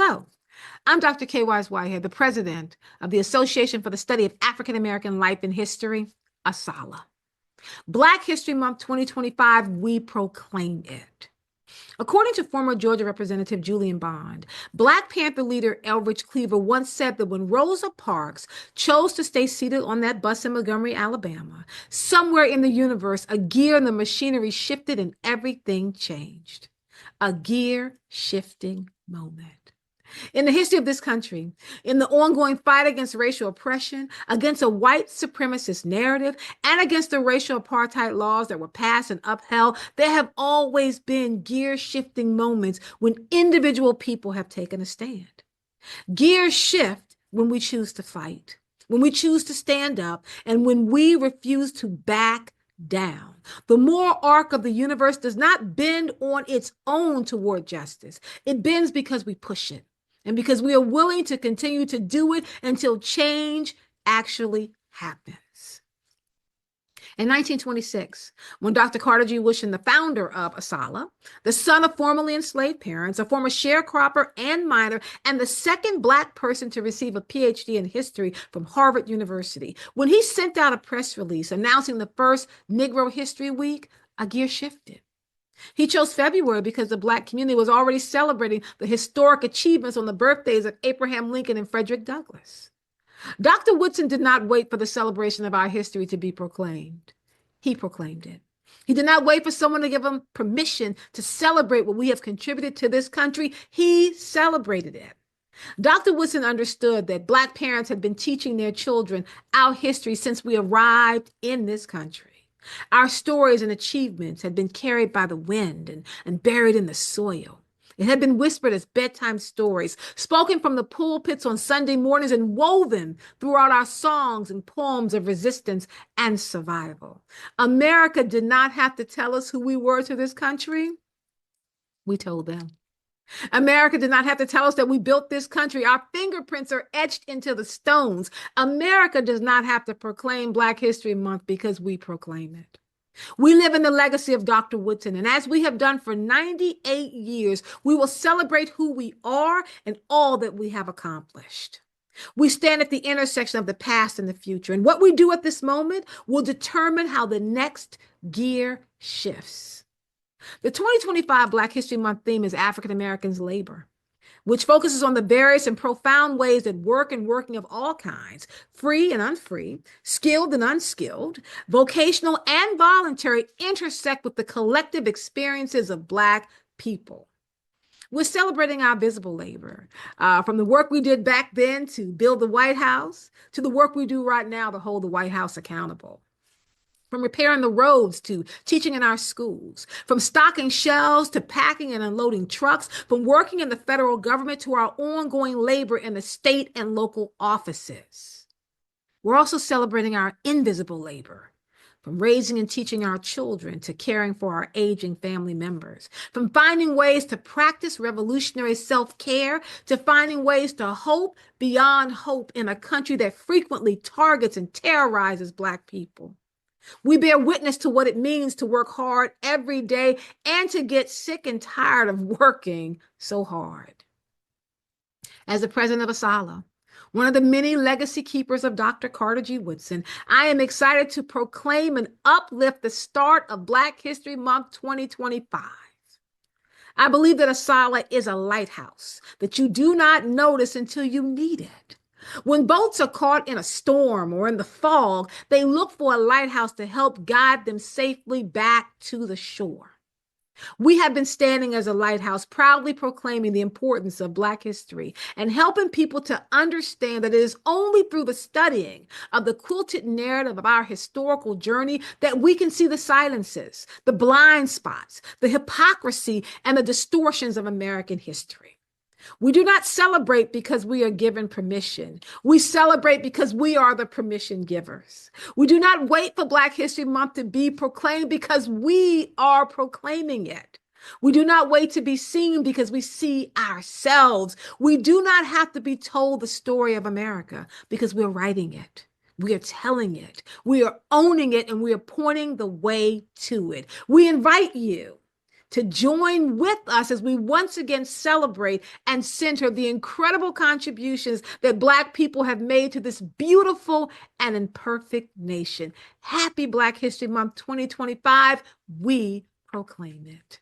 Hello, I'm Dr. Kaye Wise Whitehead, the president of the Association for the Study of African American Life and History, ASALH. Black History Month 2025, we proclaim it. According to former Georgia Representative Julian Bond, Black Panther leader Elbridge Cleaver once said that when Rosa Parks chose to stay seated on that bus in Montgomery, Alabama, somewhere in the universe, a gear in the machinery shifted and everything changed. A gear shifting moment. In the history of this country, in the ongoing fight against racial oppression, against a white supremacist narrative, and against the racial apartheid laws that were passed and upheld, there have always been gear-shifting moments when individual people have taken a stand. Gears shift when we choose to fight, when we choose to stand up, and when we refuse to back down. The moral arc of the universe does not bend on its own toward justice. It bends because we push it. And because we are willing to continue to do it until change actually happens. In 1926, when Dr. Carter G. Woodson, the founder of ASALH, the son of formerly enslaved parents, a former sharecropper and miner, and the second Black person to receive a PhD in history from Harvard University, when he sent out a press release announcing the first Negro History Week, a gear shifted. He chose February because the Black community was already celebrating the historic achievements on the birthdays of Abraham Lincoln and Frederick Douglass. Dr. Woodson did not wait for the celebration of our history to be proclaimed. He proclaimed it. He did not wait for someone to give him permission to celebrate what we have contributed to this country. He celebrated it. Dr. Woodson understood that Black parents had been teaching their children our history since we arrived in this country. Our stories and achievements had been carried by the wind and buried in the soil. It had been whispered as bedtime stories, spoken from the pulpits on Sunday mornings and woven throughout our songs and poems of resistance and survival. America did not have to tell us who we were to this country. We told them. America did not have to tell us that we built this country. Our fingerprints are etched into the stones. America does not have to proclaim Black History Month because we proclaim it. We live in the legacy of Dr. Woodson, and as we have done for 98 years, we will celebrate who we are and all that we have accomplished. We stand at the intersection of the past and the future, and what we do at this moment will determine how the next gear shifts. The 2025 Black History Month theme is African Americans' labor, which focuses on the various and profound ways that work and working of all kinds, free and unfree, skilled and unskilled, vocational and voluntary, intersect with the collective experiences of Black people. We're celebrating our visible labor, from the work we did back then to build the White House, to the work we do right now to hold the White House accountable. From repairing the roads to teaching in our schools, from stocking shelves to packing and unloading trucks, from working in the federal government to our ongoing labor in the state and local offices. We're also celebrating our invisible labor, from raising and teaching our children to caring for our aging family members, from finding ways to practice revolutionary self-care to finding ways to hope beyond hope in a country that frequently targets and terrorizes Black people. We bear witness to what it means to work hard every day and to get sick and tired of working so hard. As the president of ASALH, one of the many legacy keepers of Dr. Carter G. Woodson, I am excited to proclaim and uplift the start of Black History Month 2025. I believe that ASALH is a lighthouse that you do not notice until you need it. When boats are caught in a storm or in the fog, they look for a lighthouse to help guide them safely back to the shore. We have been standing as a lighthouse, proudly proclaiming the importance of Black history and helping people to understand that it is only through the studying of the quilted narrative of our historical journey that we can see the silences, the blind spots, the hypocrisy, and the distortions of American history. We do not celebrate because we are given permission. We celebrate because we are the permission givers. We do not wait for Black History Month to be proclaimed because we are proclaiming it. We do not wait to be seen because we see ourselves. We do not have to be told the story of America because we're writing it. We are telling it. We are owning it, and we are pointing the way to it. We invite you to join with us as we once again celebrate and center the incredible contributions that Black people have made to this beautiful and imperfect nation. Happy Black History Month 2025. We proclaim it.